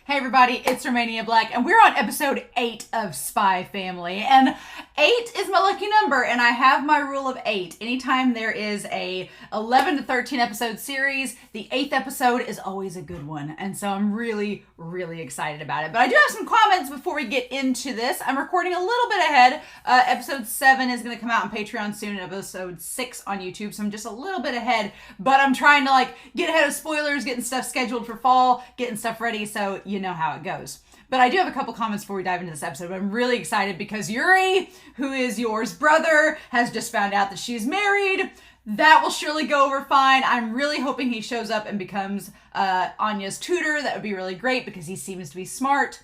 Hey everybody, it's Romania Black, and we're on episode 8 of Spy Family, and 8 is my lucky number, and I have my rule of 8. Anytime there is a 11 to 13 episode series, the 8th episode is always a good one, and so I'm really excited about it. But I do have some comments before we get into this. I'm recording a little bit ahead. Episode 7 is going to come out on Patreon soon, and episode 6 on YouTube, so I'm just a little bit ahead, but I'm trying to get ahead of spoilers, getting stuff scheduled for fall, getting stuff ready, so you know how it goes. But I do have a couple comments before we dive into this episode. But I'm really excited because Yuri, who is Yor's brother, has just found out that she's married. That will surely go over fine. I'm really hoping he shows up and becomes Anya's tutor. That would be really great because he seems to be smart.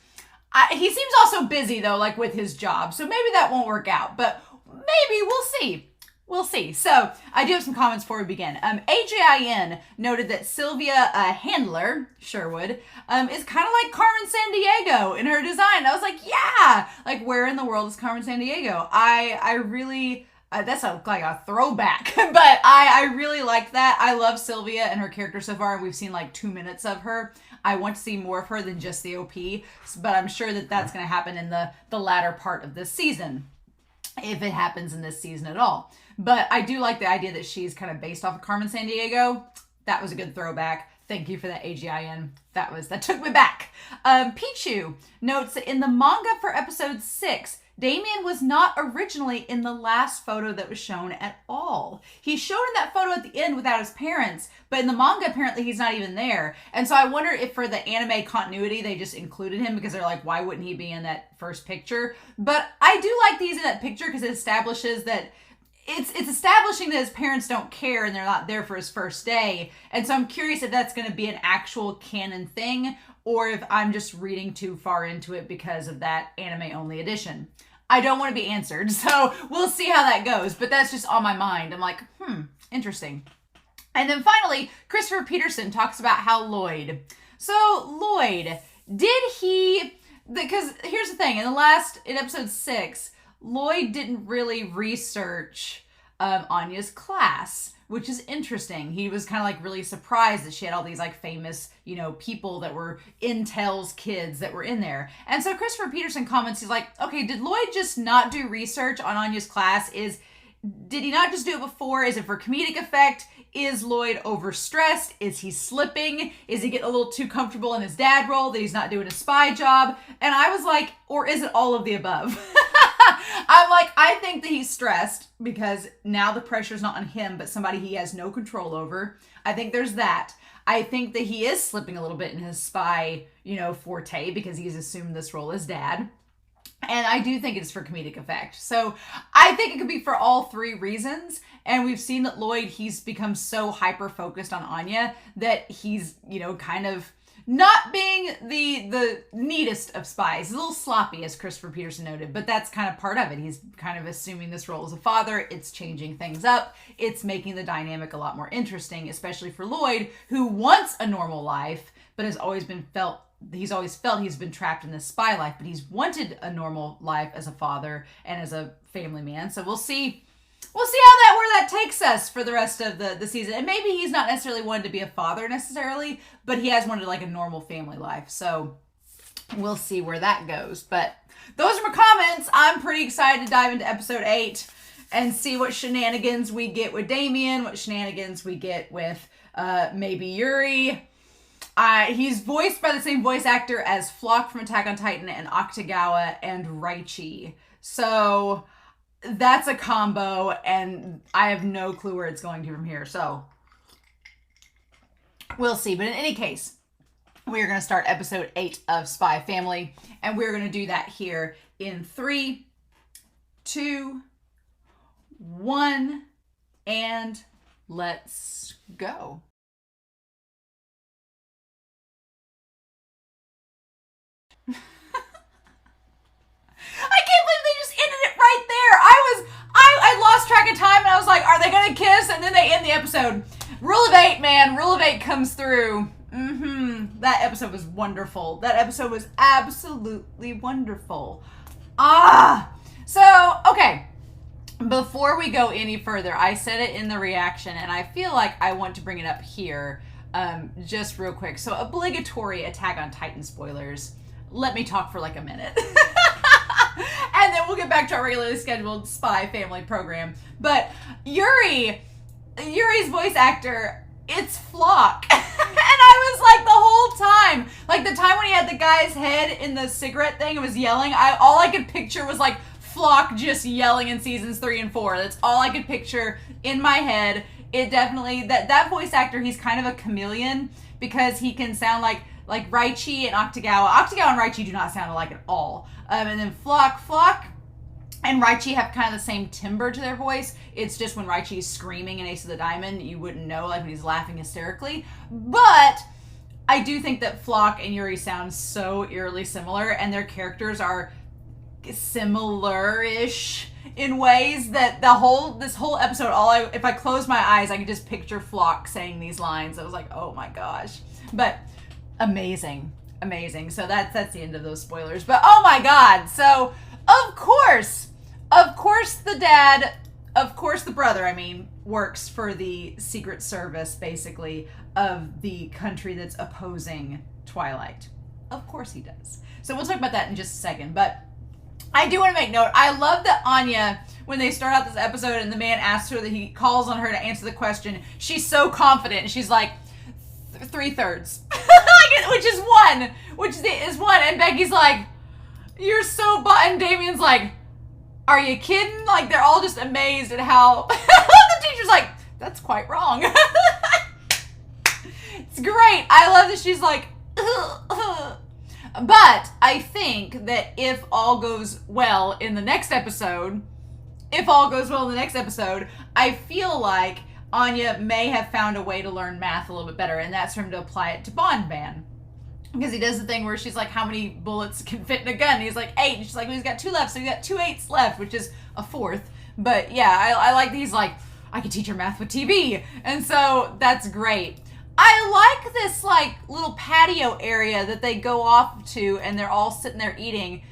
He seems also busy though, with his job. So maybe that won't work out, but maybe we'll see. We'll see. So, I do have some comments before we begin. AJIN noted that Sylvia Handler, Sherwood, is kind of like Carmen Sandiego in her design. I was like, yeah! Where in the world is Carmen Sandiego? I really... that's like a throwback, but I really like that. I love Sylvia and her character so far. We've seen 2 minutes of her. I want to see more of her than just the OP, but I'm sure that that's going to happen in the latter part of this season, if it happens in this season at all. But I do like the idea that she's kind of based off of Carmen Sandiego. That was a good throwback. Thank you for that, AGIN. That took me back. Pichu notes that in the manga for episode 6, Damien was not originally in the last photo that was shown at all. He's shown in that photo at the end without his parents, but in the manga, apparently he's not even there. And so I wonder if for the anime continuity, they just included him because they're like, why wouldn't he be in that first picture? But I do like these in that picture because it establishes that it's establishing that his parents don't care and they're not there for his first day. And so I'm curious if that's going to be an actual canon thing or if I'm just reading too far into it because of that anime-only edition. I don't want to be answered, so we'll see how that goes. But that's just on my mind. I'm like, interesting. And then finally, Christopher Peterson talks about how Loid. So Loid, because here's the thing, in episode 6, Loid didn't really research Anya's class, which is interesting. He was kind of really surprised that she had all these famous, people that were Intel's kids that were in there. And so Christopher Peterson comments, he's like, okay, did Loid just not do research on Anya's class? Did he not just do it before? Is it for comedic effect? Is Loid overstressed? Is he slipping? Is he getting a little too comfortable in his dad role that he's not doing a spy job? And I was like, or is it all of the above? I'm like, I think that he's stressed because now the pressure's not on him, but somebody he has no control over. I think there's that. I think that he is slipping a little bit in his spy, forte because he's assumed this role as dad. And I do think it's for comedic effect. So I think it could be for all three reasons. And we've seen that Loid, he's become so hyper-focused on Anya that he's, kind of not being the neatest of spies. He's a little sloppy, as Christopher Peterson noted, but that's kind of part of it. He's kind of assuming this role as a father. It's changing things up. It's making the dynamic a lot more interesting, especially for Loid, who wants a normal life, but he's always felt he's been trapped in this spy life, but he's wanted a normal life as a father and as a family man. So we'll see where that takes us for the rest of the season. And maybe he's not necessarily wanted to be a father necessarily, but he has wanted a normal family life. So we'll see where that goes. But those are my comments. I'm pretty excited to dive into episode 8 and see what shenanigans we get with Damien, what shenanigans we get with maybe Yuri. He's voiced by the same voice actor as Flock from Attack on Titan and Akutagawa and Raichi. So that's a combo, and I have no clue where it's going to from here. So we'll see. But in any case, we're going to start episode 8 of Spy Family, and we're going to do that here in 3, 2, 1, and let's go. I can't believe they just ended it right there. I lost track of time and I was like, are they going to kiss? And then they end the episode. Rule of 8, man. Rule of 8 comes through. That episode was wonderful. That episode was absolutely wonderful. So, okay. Before we go any further, I said it in the reaction and I feel like I want to bring it up here. just real quick. So obligatory Attack on Titan spoilers. Let me talk for like a minute. And then we'll get back to our regularly scheduled Spy Family program. But Yuri's voice actor, it's Flock. And I was like the whole time, like the time when he had the guy's head in the cigarette thing and was yelling, all I could picture was like Flock just yelling in seasons 3 and 4. That's all I could picture in my head. It definitely, that voice actor, he's kind of a chameleon because he can sound like Raichi and Octagawa. Octagawa and Raichi do not sound alike at all. And then Flock and Raichi have kind of the same timbre to their voice. It's just when Raichi is screaming in Ace of the Diamond, you wouldn't know, like when he's laughing hysterically. But I do think that Flock and Yuri sound so eerily similar, and their characters are similar-ish in ways that this whole episode, if I close my eyes, I could just picture Flock saying these lines. I was like, oh my gosh. But amazing. So that's the end of those spoilers. But oh my god. So of course the dad, of course the brother, works for the Secret Service, basically, of the country that's opposing Twilight. Of course he does. So we'll talk about that in just a second. But I do want to make note, I love that Anya, when they start out this episode and the man asks her, that he calls on her to answer the question, she's so confident. She's like, 3/3. which is one. And Becky's like, you're so and Damien's like, are you kidding? Like, they're all just amazed at how the teacher's like, that's quite wrong. It's great. I love that she's like, but I think that if all goes well in the next episode, I feel like Anya may have found a way to learn math a little bit better, and that's for him to apply it to Bond Man. Because he does the thing where she's like, how many bullets can fit in a gun? And he's like, 8. And she's like, well, he's got 2 left, so he's got 2 8s left, which is a 4th. But yeah, I like these, like, I can teach her math with TV. And so that's great. I like this, like, little patio area that they go off to, and they're all sitting there eating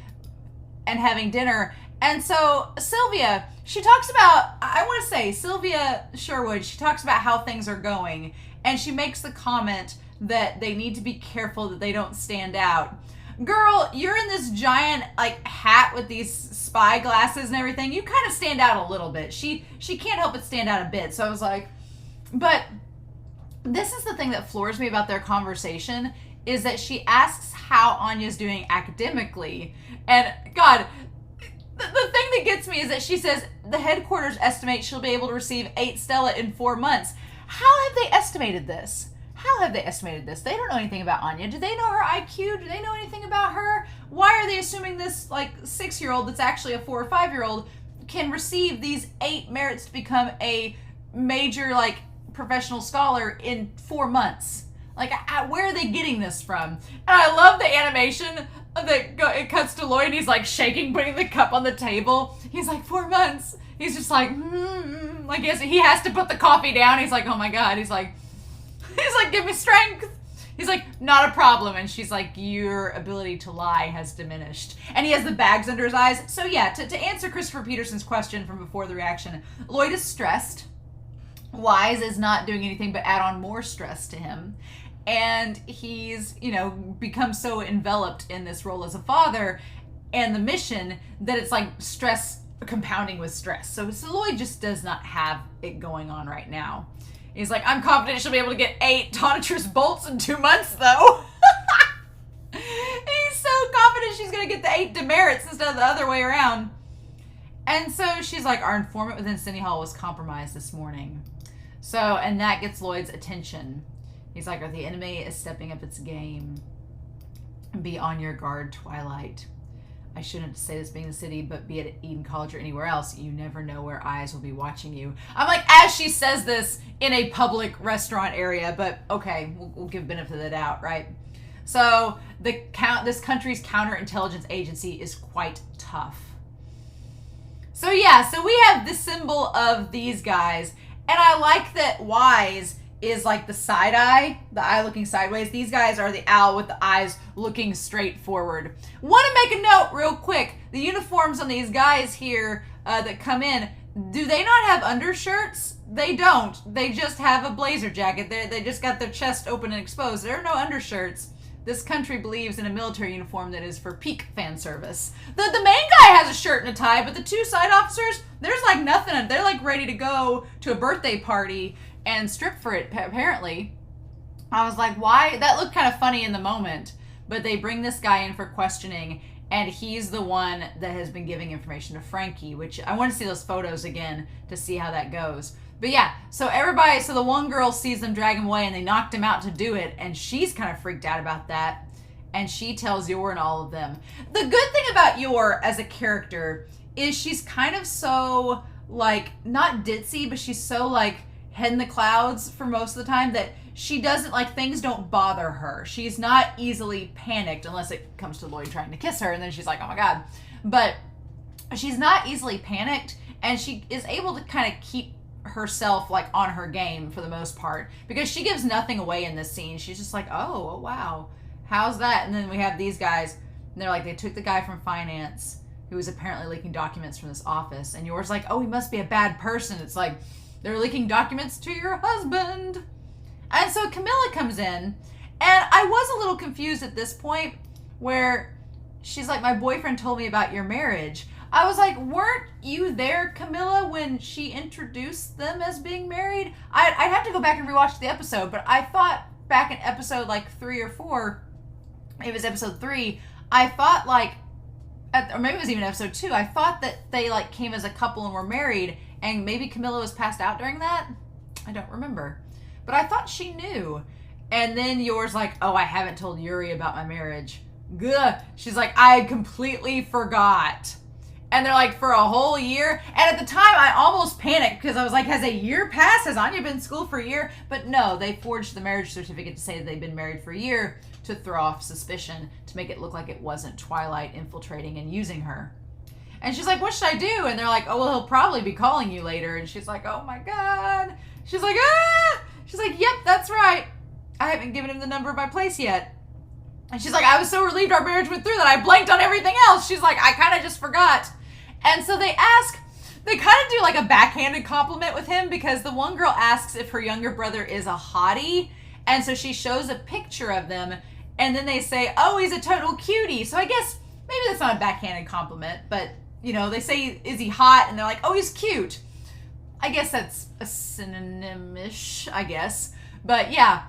and having dinner. And so Sylvia, she talks about, Sylvia Sherwood, she talks about how things are going. And she makes the comment that they need to be careful that they don't stand out. Girl, you're in this giant, like, hat with these spy glasses and everything. You kind of stand out a little bit. She can't help but stand out a bit. So I was like, but this is the thing that floors me about their conversation, is that she asks how Anya's doing academically. And God, the thing that gets me is that she says the headquarters estimate she'll be able to receive 8 Stella in 4 months. How have they estimated this? They don't know anything about Anya. Do they know her IQ? Do they know anything about her? Why are they assuming this, like, 6-year-old that's actually a 4 or 5-year-old can receive these 8 merits to become a major, like, professional scholar in 4 months? Like, where are they getting this from? And I love the animation that it cuts to Loid, and he's like shaking, putting the cup on the table. He's like, 4 months. He's just like, like he has to put the coffee down. He's like, oh my God. He's like, give me strength. He's like, not a problem. And she's like, your ability to lie has diminished. And he has the bags under his eyes. So yeah, to answer Christopher Peterson's question from before the reaction, Loid is stressed. Wise is not doing anything but add on more stress to him. And he's, become so enveloped in this role as a father and the mission that it's like stress compounding with stress. So Loid just does not have it going on right now. He's like, I'm confident she'll be able to get 8 Tonitrus bolts in 2 months, though. He's so confident she's going to get the 8 demerits instead of the other way around. And so she's like, our informant within City Hall was compromised this morning. So, and that gets Lloyd's attention. He's like, the enemy is stepping up its game. Be on your guard, Twilight. I shouldn't say this being the city, but be it Eden College or anywhere else, you never know where eyes will be watching you. I'm like, as she says this in a public restaurant area, but okay, we'll give benefit of the doubt, right? So this country's counterintelligence agency is quite tough. So yeah, so we have the symbol of these guys, and I like that Wise is like the side eye, the eye looking sideways. These guys are the owl with the eyes looking straight forward. Want to make a note real quick. The uniforms on these guys here that come in, Do they not have undershirts? They don't. They just have a blazer jacket. They just got their chest open and exposed. There are no undershirts. This country believes in a military uniform that is for peak fan service. The main guy has a shirt and a tie, but the two side officers, there's like nothing. They're like ready to go to a birthday party and strip for it, apparently. I was like, why? That looked kind of funny in the moment. But they bring this guy in for questioning, and he's the one that has been giving information to Frankie, which I want to see those photos again to see how that goes. But yeah, so the one girl sees them drag him away, and they knocked him out to do it, and she's kind of freaked out about that. And she tells Yor and all of them. The good thing about Yor as a character is she's kind of so, like, not ditzy, but she's so, like, head in the clouds for most of the time that she doesn't, like, things don't bother her. She's not easily panicked unless it comes to Loid trying to kiss her, and then she's like, oh my god. But she's not easily panicked, and she is able to kind of keep herself, like, on her game for the most part, because she gives nothing away in this scene. She's just like, oh wow, how's that? And then we have these guys, and they're like, they took the guy from finance who was apparently leaking documents from this office, and Yor's like, oh, he must be a bad person. It's like, they're leaking documents to your husband. And so Camilla comes in, and I was a little confused at this point where she's like, my boyfriend told me about your marriage. I was like, weren't you there, Camilla, when she introduced them as being married? I'd have to go back and rewatch the episode, but I thought back in episode like 3 or 4, it was episode 3, I thought like, or maybe it was even episode 2, I thought that they like came as a couple and were married, and maybe Camilla was passed out during that? I don't remember. But I thought she knew. And then Yor's like, oh, I haven't told Yuri about my marriage. Good. She's like, I completely forgot. And they're like, for a whole year? And at the time, I almost panicked because I was like, has a year passed? Has Anya been in school for a year? But no, they forged the marriage certificate to say that they've been married for a year to throw off suspicion, to make it look like it wasn't Twilight infiltrating and using her. And she's like, what should I do? And they're like, oh, well, he'll probably be calling you later. And she's like, oh my god. She's like, ah! She's like, yep, that's right. I haven't given him the number of my place yet. And she's like, I was so relieved our marriage went through that I blanked on everything else. She's like, I kind of just forgot. And so they kind of do like a backhanded compliment with him, because the one girl asks if her younger brother is a hottie. And so she shows a picture of them, and then they say, oh, he's a total cutie. So I guess maybe that's not a backhanded compliment, but, you know, they say, is he hot? And they're like, oh, he's cute. I guess that's a synonym-ish, I guess. But yeah,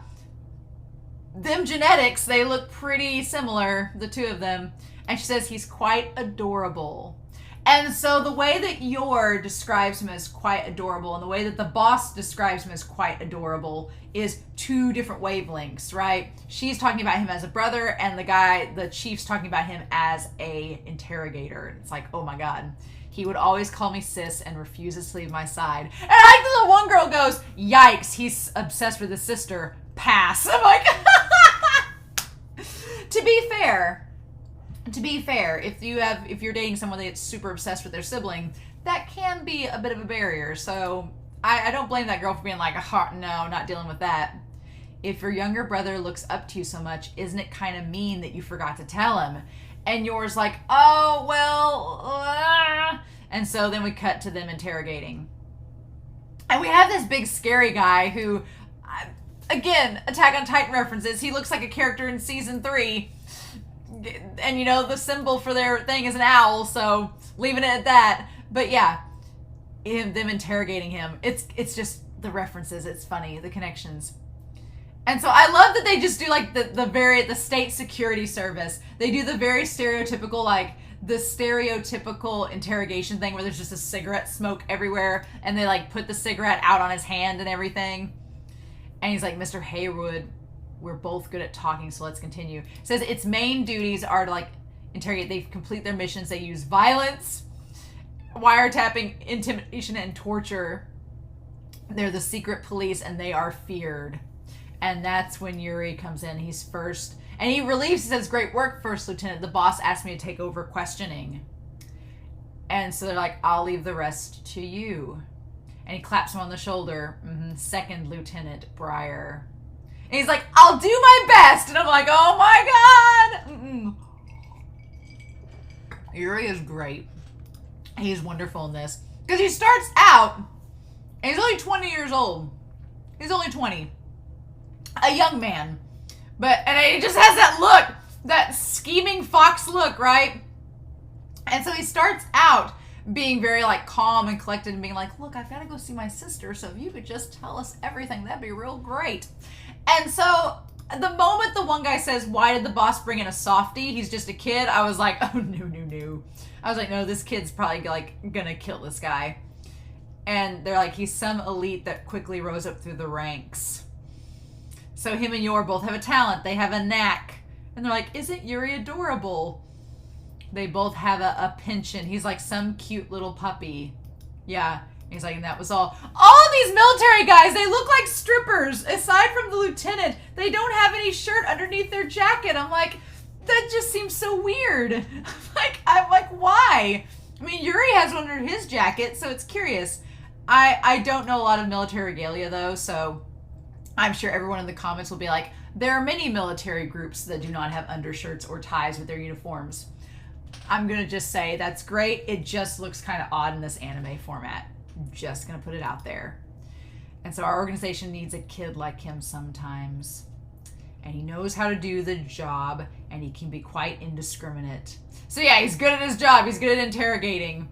them genetics, they look pretty similar, the two of them. And she says he's quite adorable. And so the way that Yor describes him as quite adorable and the way that the boss describes him as quite adorable is two different wavelengths, right? She's talking about him as a brother, and the chief's talking about him as a interrogator. It's like, oh my god. He would always call me sis and refuses to leave my side. And I like that the one girl goes, yikes, he's obsessed with his sister. Pass. I'm like, to be fair, if you're dating someone that's super obsessed with their sibling, that can be a bit of a barrier. So I don't blame that girl for being like, oh, no, not dealing with that. If your younger brother looks up to you so much, isn't it kind of mean that you forgot to tell him? And Yor's like, oh, well, and so then we cut to them interrogating. And we have this big scary guy who, again, Attack on Titan references. He looks like a character in season 3. And, you know, the symbol for their thing is an owl, so leaving it at that. But yeah, them interrogating him. It's just the references. It's funny, the connections. And so I love that they just do like the state security service. They do the very stereotypical, like the stereotypical interrogation thing where there's just a cigarette smoke everywhere, and they like put the cigarette out on his hand and everything. And he's like, Mr. Haywood, we're both good at talking, so let's continue. It says its main duties are to like interrogate. They complete their missions. They use violence, wiretapping, intimidation, and torture. They're the secret police, and they are feared. And that's when Yuri comes in. He's first. And he relieves, he says, great work, First Lieutenant. The boss asked me to take over questioning. And so they're like, I'll leave the rest to you. And he claps him on the shoulder. Second Lieutenant Briar. And he's like, I'll do my best. And I'm like, oh my god. Yuri is great. He's wonderful in this. Because he starts out, and he's only 20 years old. He's only 20. A young man. And he just has that look, that scheming fox look, right? And so he starts out being very like calm and collected and being like, look, I've got to go see my sister, so if you could just tell us everything, that'd be real great. And so the moment the one guy says, why did the boss bring in a softie? He's just a kid. I was like, oh, no. I was like, no, this kid's probably like gonna kill this guy. And they're like, he's some elite that quickly rose up through the ranks. So him and Yor both have a talent. They have a knack. And they're like, isn't Yuri adorable? They both have a penchant. He's like some cute little puppy. Yeah. He's like, and that was all. All of these military guys, they look like strippers. Aside from the lieutenant, they don't have any shirt underneath their jacket. I'm like, that just seems so weird. I'm like, why? I mean, Yuri has one under his jacket, so it's curious. I don't know a lot of military regalia, though, so I'm sure everyone in the comments will be like, there are many military groups that do not have undershirts or ties with their uniforms. I'm going to just say that's great. It just looks kind of odd in this anime format. I'm just going to put it out there. And so our organization needs a kid like him sometimes. And he knows how to do the job, and he can be quite indiscriminate. So yeah, he's good at his job. He's good at interrogating.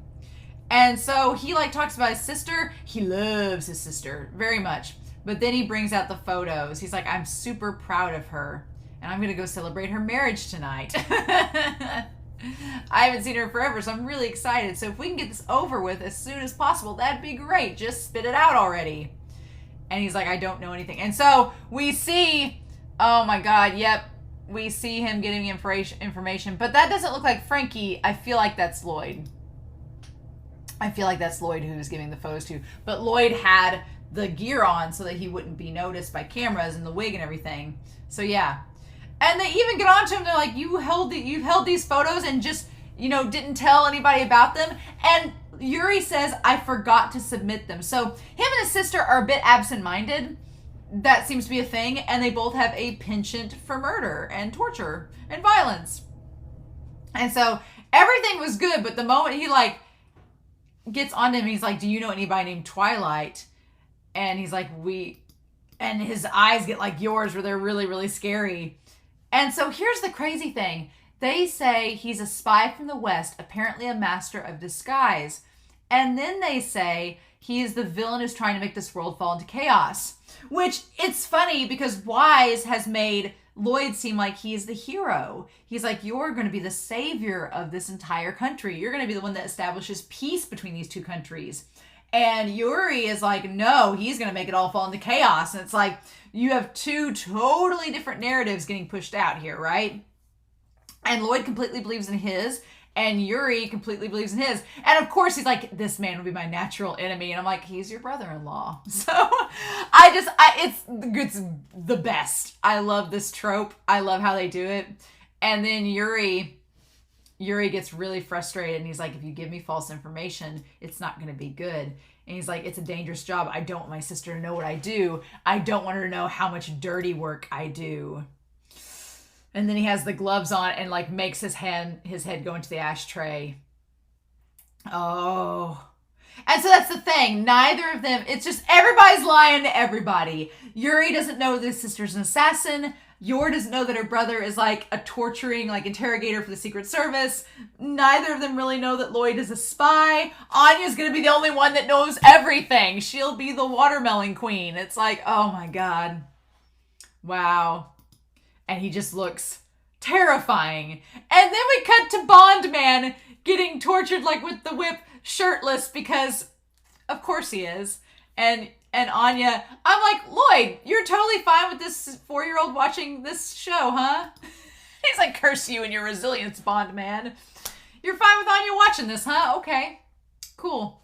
And so he like talks about his sister. He loves his sister very much. But then he brings out the photos. He's like, I'm super proud of her. And I'm going to go celebrate her marriage tonight. I haven't seen her forever, so I'm really excited. So if we can get this over with as soon as possible, that'd be great. Just spit it out already. And he's like, I don't know anything. And so we see, oh my God, yep. We see him getting information. But that doesn't look like Frankie. I feel like that's Loid. I feel like that's Loid who's giving the photos to. But Loid had the gear on so that he wouldn't be noticed by cameras and the wig and everything. So yeah. And they even get on to him. They're like, you've held these photos and just, didn't tell anybody about them. And Yuri says, I forgot to submit them. So him and his sister are a bit absent-minded. That seems to be a thing. And they both have a penchant for murder and torture and violence. And so everything was good. But the moment he gets onto him, he's like, do you know anybody named Twilight? And he's like, and his eyes get like yours where they're really, really scary. And so here's the crazy thing. They say he's a spy from the West, apparently a master of disguise. And then they say he is the villain who's trying to make this world fall into chaos. Which, it's funny because Wise has made Loid seem like he's the hero. He's like, you're going to be the savior of this entire country. You're going to be the one that establishes peace between these two countries. And Yuri is like, no, he's going to make it all fall into chaos. And it's like, you have two totally different narratives getting pushed out here, right? And Loid completely believes in his, and Yuri completely believes in his. And of course, he's like, this man will be my natural enemy. And I'm like, he's your brother-in-law. So it's the best. I love this trope. I love how they do it. And then Yuri gets really frustrated, and he's like, if you give me false information, it's not going to be good. And he's like, it's a dangerous job. I don't want my sister to know what I do. I don't want her to know how much dirty work I do. And then he has the gloves on and makes his head go into the ashtray. Oh. And so that's the thing. Neither of them, it's just everybody's lying to everybody. Yuri doesn't know that his sister's an assassin. Yor doesn't know that her brother is a torturing interrogator for the Secret Service. Neither of them really know that Loid is a spy. Anya's gonna be the only one that knows everything. She'll be the watermelon queen. It's like, oh my God. Wow. And he just looks terrifying. And then we cut to Bond Man getting tortured with the whip, shirtless, because of course he is. And Anya, I'm like, Loid, you're totally fine with this 4-year-old watching this show, huh? He's like, curse you and your resilience, Bond Man. You're fine with Anya watching this, huh? Okay, cool.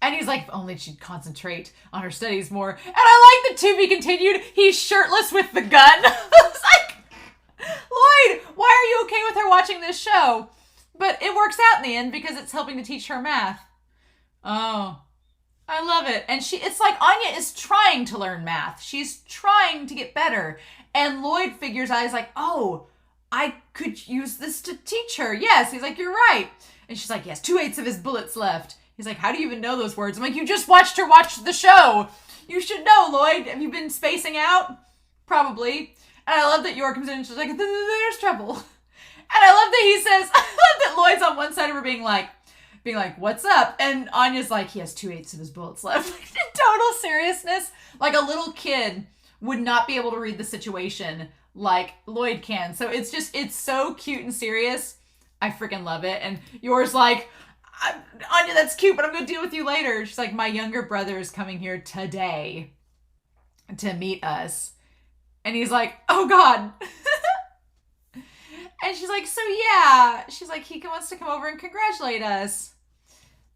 And he's like, if only she'd concentrate on her studies more. And I like the to be continued. He's shirtless with the gun. It's like, Loid, why are you okay with her watching this show? But it works out in the end because it's helping to teach her math. Oh, I love it. And it's like Anya is trying to learn math. She's trying to get better. And Loid figures out, he's like, oh, I could use this to teach her. Yes. He's like, you're right. And she's like, yes, 2/8 of his bullets left. He's like, how do you even know those words? I'm like, you just watched her watch the show. You should know, Loid. Have you been spacing out? Probably. And I love that Yor comes in and she's like, there's trouble. And I love that he says, I love that Loid's on one side of her being like, what's up? And Anya's like, he has 2/8 of his bullets left. Like, in total seriousness, like a little kid would not be able to read the situation like Loid can. So it's so cute and serious. I freaking love it. And Yor's like, Anya, that's cute, but I'm going to deal with you later. She's like, my younger brother is coming here today to meet us. And he's like, oh God. And she's like, so yeah. She's like, he wants to come over and congratulate us.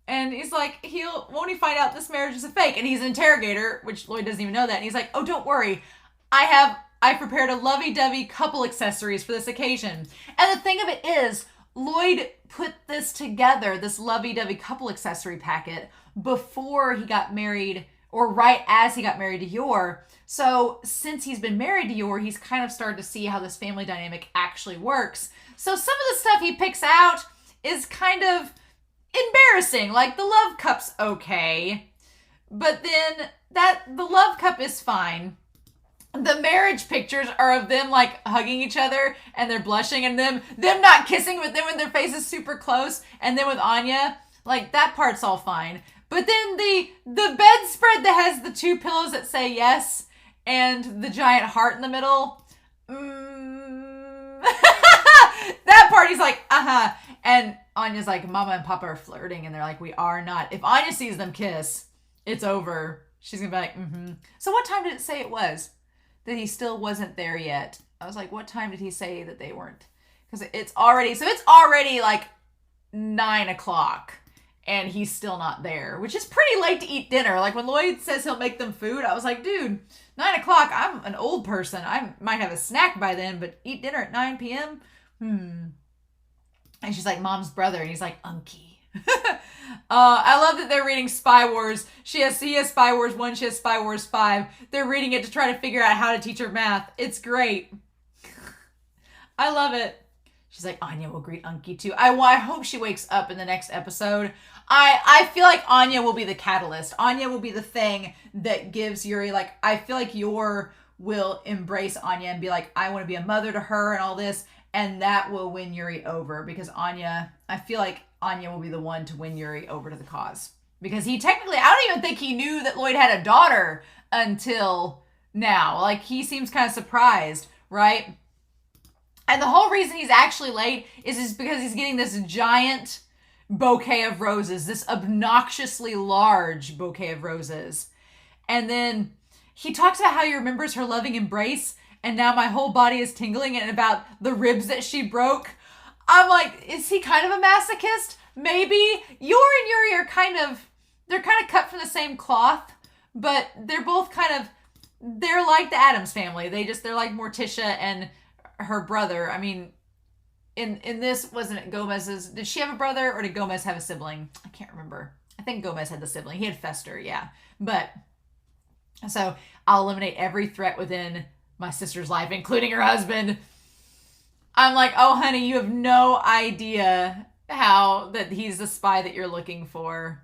And he's like, won't he find out this marriage is a fake? And he's an interrogator, which Loid doesn't even know that. And he's like, oh, don't worry. I prepared a lovey-dovey couple accessories for this occasion. And the thing of it is, Loid put this together, this lovey-dovey couple accessory packet, before he got married, or right as he got married to Yor. So since he's been married to Yor, he's kind of started to see how this family dynamic actually works. So some of the stuff he picks out is kind of embarrassing. Like, the love cup's okay, but then the love cup is fine. The marriage pictures are of them like hugging each other and they're blushing, and them not kissing, but them with their faces super close, and then with Anya, like, that part's all fine. But then the bedspread that has the 2 pillows that say yes and the giant heart in the middle, that part, he's like, and Anya's like, Mama and Papa are flirting, and they're like, we are not. If Anya sees them kiss, it's over. She's gonna be like, So what time did it say it was? That he still wasn't there yet. I was like, what time did he say that they weren't? Because it's already like 9 o'clock and he's still not there, which is pretty late to eat dinner. Like, when Loid says he'll make them food, I was like, dude, 9 o'clock, I'm an old person. I might have a snack by then, but eat dinner at 9 p.m.? And she's like, Mom's brother. And he's like, Unky. I love that they're reading Spy Wars. He has Spy Wars 1, she has Spy Wars 5. They're reading it to try to figure out how to teach her math. It's great. I love it. She's like, Anya will greet Unky too. I hope she wakes up in the next episode. I feel like Anya will be the catalyst. Anya will be the thing that gives Yuri, like, I feel like Yor will embrace Anya and be like, I want to be a mother to her and all this. And that will win Yuri over, because I feel like Anya will be the one to win Yuri over to the cause. Because I don't even think he knew that Loid had a daughter until now. Like, he seems kind of surprised, right? And the whole reason he's actually late is because he's getting this giant bouquet of roses, this obnoxiously large bouquet of roses. And then he talks about how he remembers her loving embrace, and now my whole body is tingling, and about the ribs that she broke. I'm like, is he kind of a masochist? Maybe. Yor and Yuri are kind of cut from the same cloth, but they're both they're like the Addams family. They're like Morticia and her brother. I mean, in this, wasn't it Gomez's? Did she have a brother, or did Gomez have a sibling? I can't remember. I think Gomez had the sibling. He had Fester, yeah. But, so I'll eliminate every threat within my sister's life, including her husband. I'm like, oh, honey, you have no idea how that he's the spy that you're looking for.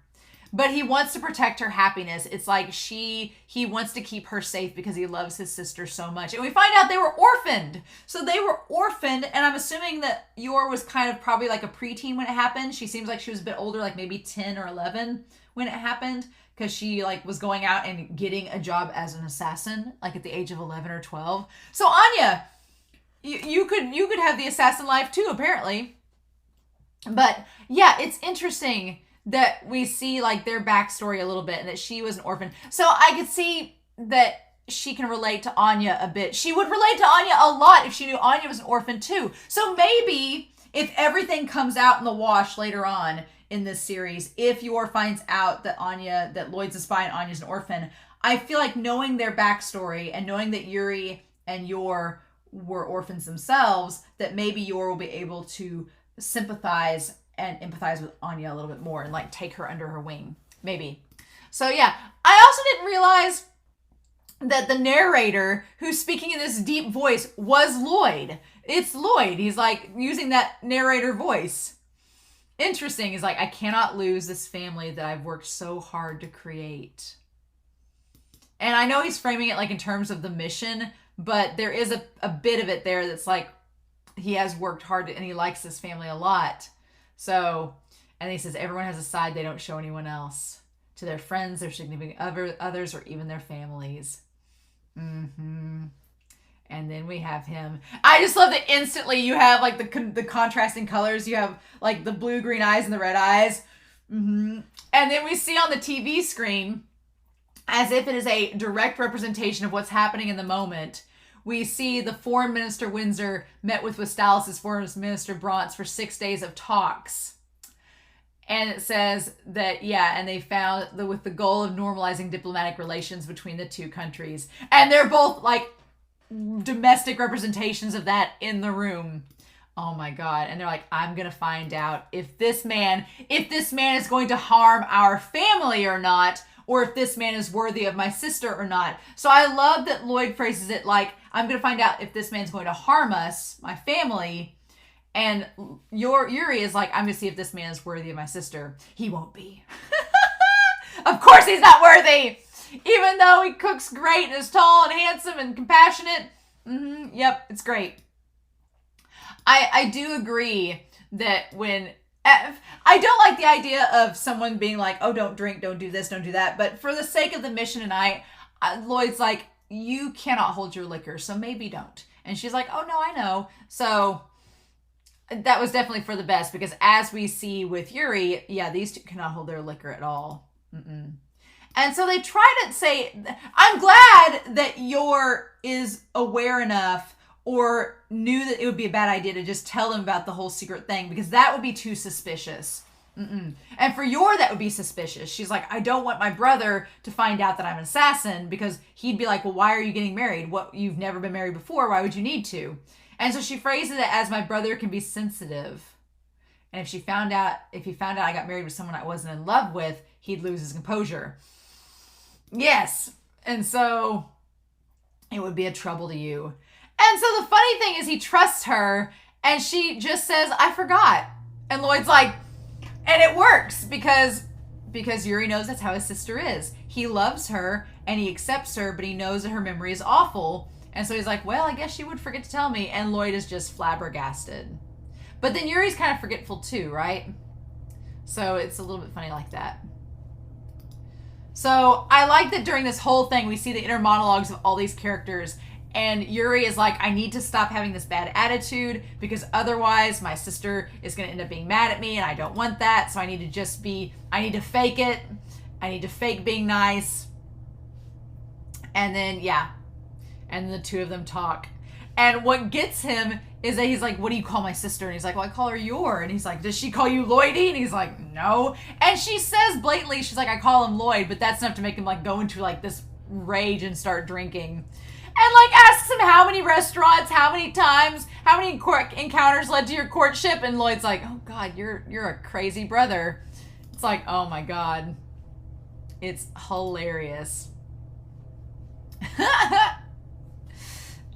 But he wants to protect her happiness. It's like he wants to keep her safe because he loves his sister so much. And we find out they were orphaned. So they were orphaned, and I'm assuming that Yor was kind of probably like a preteen when it happened. She seems like she was a bit older, like maybe 10 or 11 when it happened, because she like was going out and getting a job as an assassin, like at the age of 11 or 12. So Anya, you could have the assassin life too, apparently. But yeah, it's interesting that we see like their backstory a little bit, and that she was an orphan. So I could see that she can relate to Anya a bit. She would relate to Anya a lot if she knew Anya was an orphan too. So maybe if everything comes out in the wash later on in this series, if Yor finds out that Loid's a spy and Anya's an orphan, I feel like knowing their backstory and knowing that Yuri and Yor were orphans themselves, that maybe Yor will be able to sympathize and empathize with Anya a little bit more and like take her under her wing. Maybe. So yeah, I also didn't realize that the narrator who's speaking in this deep voice was Loid. It's Loid. He's like using that narrator voice. interesting. Is like, I cannot lose this family that I've worked so hard to create. And I know he's framing it like in terms of the mission, but there is a bit of it there that's like, he has worked hard and he likes this family a lot. So, and he says everyone has a side they don't show anyone else. To their friends, their significant others, or even their families. Mm-hmm. And then we have him. I just love that instantly you have like the contrasting colors. You have like the blue green eyes and the red eyes. Mm-hmm. And then we see on the TV screen, as if it is a direct representation of what's happening in the moment, we see the Foreign Minister Windsor met with Westalis' Foreign Minister Brauntz for 6 days of talks. And it says that, yeah, and they found that with the goal of normalizing diplomatic relations between the two countries. And they're both like domestic representations of that in the room. Oh my God. And they're like, I'm going to find out if this man is going to harm our family or not, or if this man is worthy of my sister or not. So I love that Loid phrases it like, I'm going to find out if this man's going to harm us, my family. And Yuri is like, I'm going to see if this man is worthy of my sister. He won't be. Of course he's not worthy. Even though he cooks great and is tall and handsome and compassionate. Mm-hmm, yep, it's great. I do agree that when... I don't like the idea of someone being like, oh, don't drink, don't do this, don't do that. But for the sake of the mission tonight, Loid's like, you cannot hold your liquor, so maybe don't. And she's like, oh, no, I know. So that was definitely for the best, because as we see with Yuri, yeah, these two cannot hold their liquor at all. Mm-mm. And so they try to say, I'm glad that Yor is aware enough or knew that it would be a bad idea to just tell him about the whole secret thing, because that would be too suspicious. Mm-mm. And for Yor, that would be suspicious. She's like, I don't want my brother to find out that I'm an assassin, because he'd be like, well, why are you getting married? What, you've never been married before. Why would you need to? And so she phrases it as, my brother can be sensitive. And if he found out I got married with someone I wasn't in love with, he'd lose his composure. Yes. And so it would be a trouble to you. And so the funny thing is he trusts her, and she just says, I forgot. And Loid's like, and it works because Yuri knows that's how his sister is. He loves her and he accepts her, but he knows that her memory is awful. And so he's like, well, I guess she would forget to tell me. And Loid is just flabbergasted. But then Yuri's kind of forgetful too, right? So it's a little bit funny like that. So I like that during this whole thing, we see the inner monologues of all these characters. And Yuri is like, I need to stop having this bad attitude, because otherwise my sister is going to end up being mad at me, and I don't want that. So I need to fake it. I need to fake being nice. And then, yeah. And the two of them talk. And what gets him is that he's like, what do you call my sister? And he's like, well, I call her Yor. And he's like, does she call you Loidy? And he's like, no. And she says blatantly, she's like, I call him Loid, but that's enough to make him like go into like this rage and start drinking. And like asks him how many restaurants, how many times, how many encounters led to your courtship. And Loid's like, oh God, you're a crazy brother. It's like, oh my God. It's hilarious.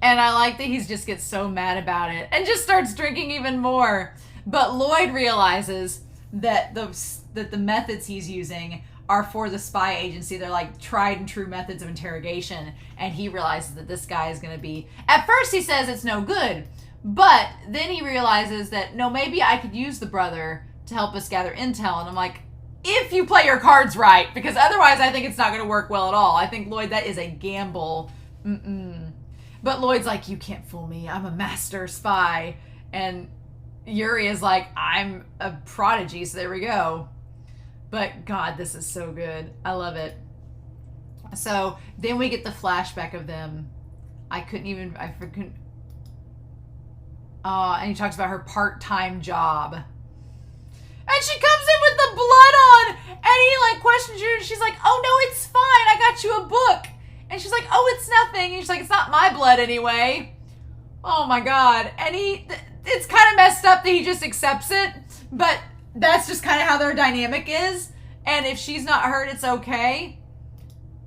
And I like that he just gets so mad about it and just starts drinking even more. But Loid realizes that the methods he's using are for the spy agency. They're like tried and true methods of interrogation. And he realizes that this guy is going to be... At first he says it's no good. But then he realizes that, no, maybe I could use the brother to help us gather intel. And I'm like, if you play your cards right. Because otherwise I think it's not going to work well at all. I think, Loid, that is a gamble. But Loid's like, you can't fool me. I'm a master spy. And Yuri is like, I'm a prodigy. So there we go. But God, this is so good. I love it. So then we get the flashback of them. And he talks about her part-time job. And she comes in with the blood on. And he like questions her. And she's like, oh no, it's fine. I got you a book. And she's like, oh, it's nothing. And she's like, it's not my blood anyway. Oh my God. And it's kind of messed up that he just accepts it. But that's just kind of how their dynamic is. And if she's not hurt, it's okay.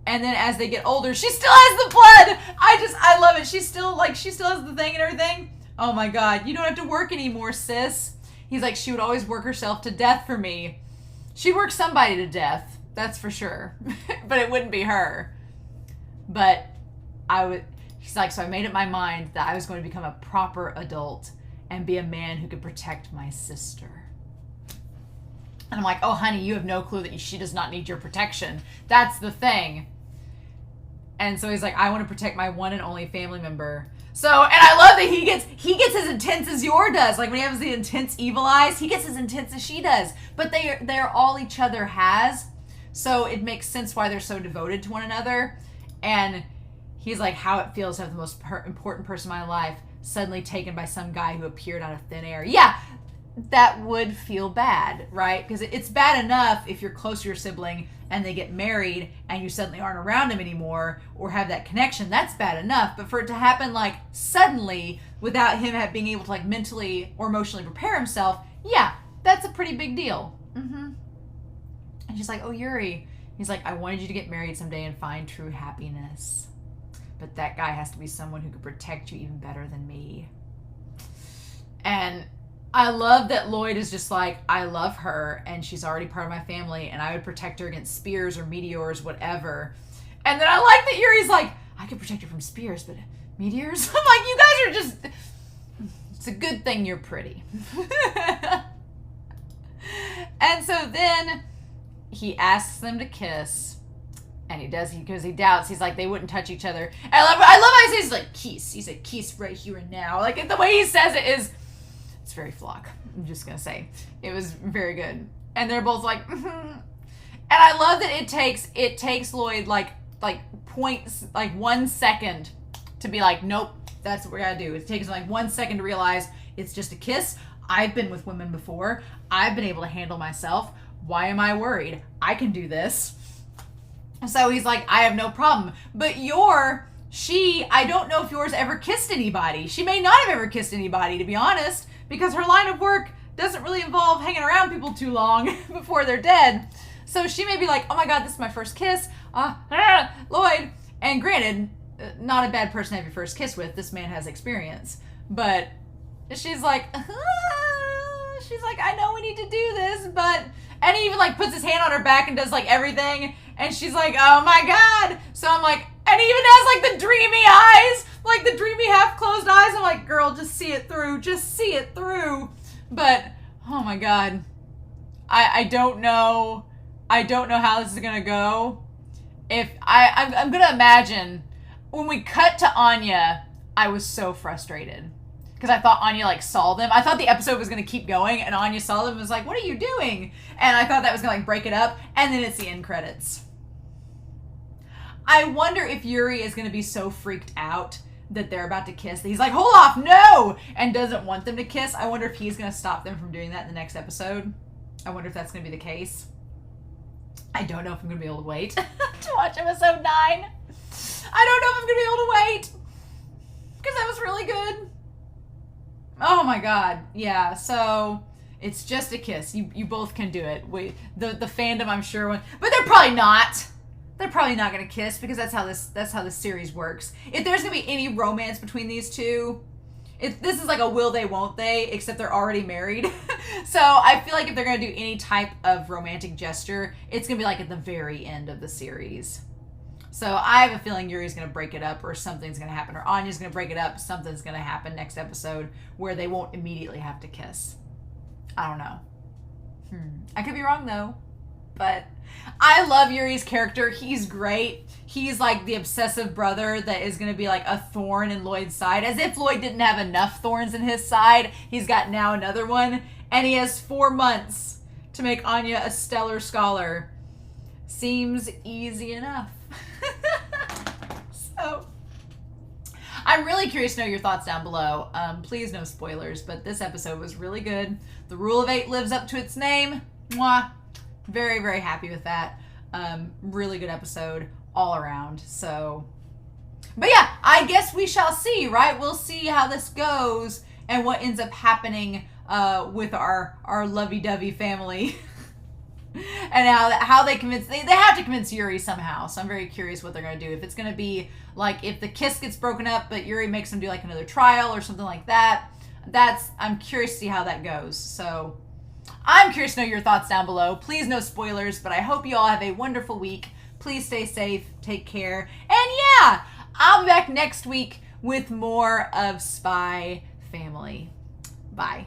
And then as they get older, she still has the blood. I love it. She still has the thing and everything. Oh my God. You don't have to work anymore, sis. He's like, she would always work herself to death for me. She'd work somebody to death, that's for sure. But it wouldn't be her. But he's like, so I made up my mind that I was going to become a proper adult and be a man who could protect my sister. And I'm like, oh, honey, you have no clue that she does not need your protection. That's the thing. And so he's like, I want to protect my one and only family member. So, and I love that he gets as intense as Yor does. Like when he has the intense evil eyes, he gets as intense as she does. But they're all each other has. So it makes sense why they're so devoted to one another. And he's like, how it feels to have the most important person in my life suddenly taken by some guy who appeared out of thin air. Yeah, that would feel bad, right? Because it's bad enough if you're close to your sibling and they get married and you suddenly aren't around him anymore or have that connection. That's bad enough. But for it to happen like suddenly without him being able to like mentally or emotionally prepare himself, yeah, that's a pretty big deal. Mm-hmm. And she's like, oh, Yuri. He's like, I wanted you to get married someday and find true happiness. But that guy has to be someone who could protect you even better than me. And I love that Loid is just like, I love her and she's already part of my family and I would protect her against spears or meteors, whatever. And then I like that Yuri's like, I could protect her from spears, but meteors? I'm like, you guys are just, it's a good thing you're pretty. And so then he asks them to kiss. And he does, because he doubts. He's like, they wouldn't touch each other. And I love how he says, like, kiss. He said, kiss right here and now. Like, the way he says it is, it's very flock. I'm just going to say. It was very good. And they're both like, mm-hmm. And I love that it takes Loid, like 1 second to be like, nope, that's what we got to do. It takes him, like, 1 second to realize it's just a kiss. I've been with women before. I've been able to handle myself. Why am I worried? I can do this. So he's like, I have no problem. But Yor, I don't know if Yor's ever kissed anybody. She may not have ever kissed anybody, to be honest, because her line of work doesn't really involve hanging around people too long before they're dead. So she may be like, oh my God, this is my first kiss. Loid. And granted, not a bad person to have your first kiss with. This man has experience. But she's like, I know we need to do this, but... And he even, like, puts his hand on her back and does, like, everything. And she's like, oh, my God. So I'm like, and he even has, like, the dreamy eyes. Like, the dreamy half-closed eyes. I'm like, girl, just see it through. Just see it through. But, oh, my God. I don't know. I don't know how this is going to go. I'm going to imagine, when we cut to Anya, I was so frustrated. Because I thought Anya, like, saw them. I thought the episode was going to keep going, and Anya saw them and was like, what are you doing? And I thought that was going to, like, break it up. And then it's the end credits. I wonder if Yuri is going to be so freaked out that they're about to kiss that he's like, hold off, no! And doesn't want them to kiss. I wonder if he's going to stop them from doing that in the next episode. I wonder if that's going to be the case. I don't know if I'm going to be able to wait to watch episode 9. I don't know if I'm going to be able to wait. Because that was really good. Oh my God. Yeah, so it's just a kiss. You both can do it. The fandom, I'm sure, but they're probably not. They're probably not going to kiss because that's how this series works. If there's going to be any romance between these two, this is like a will they, won't they, except they're already married. So I feel like if they're going to do any type of romantic gesture, it's going to be like at the very end of the series. So I have a feeling Yuri's going to break it up or something's going to happen. Or Anya's going to break it up. Something's going to happen next episode where they won't immediately have to kiss. I don't know. I could be wrong though. But I love Yuri's character. He's great. He's like the obsessive brother that is going to be like a thorn in Loid's side. As if Loid didn't have enough thorns in his side. He's got now another one. And he has 4 months to make Anya a stellar scholar. Seems easy enough. So, I'm really curious to know your thoughts down below. Please no spoilers, but this episode was really good. The Rule of 8 lives up to its name. Mwah. Very, very happy with that. Really good episode all around. So, but yeah, I guess we shall see, right? We'll see how this goes and what ends up happening with our lovey-dovey family. And how they convince, they have to convince Yuri somehow. So I'm very curious what they're going to do. If it's going to be like if the kiss gets broken up, but Yuri makes them do like another trial or something like that. I'm curious to see how that goes. So I'm curious to know your thoughts down below. Please no spoilers, but I hope you all have a wonderful week. Please stay safe, take care, and yeah, I'll be back next week with more of Spy Family. Bye.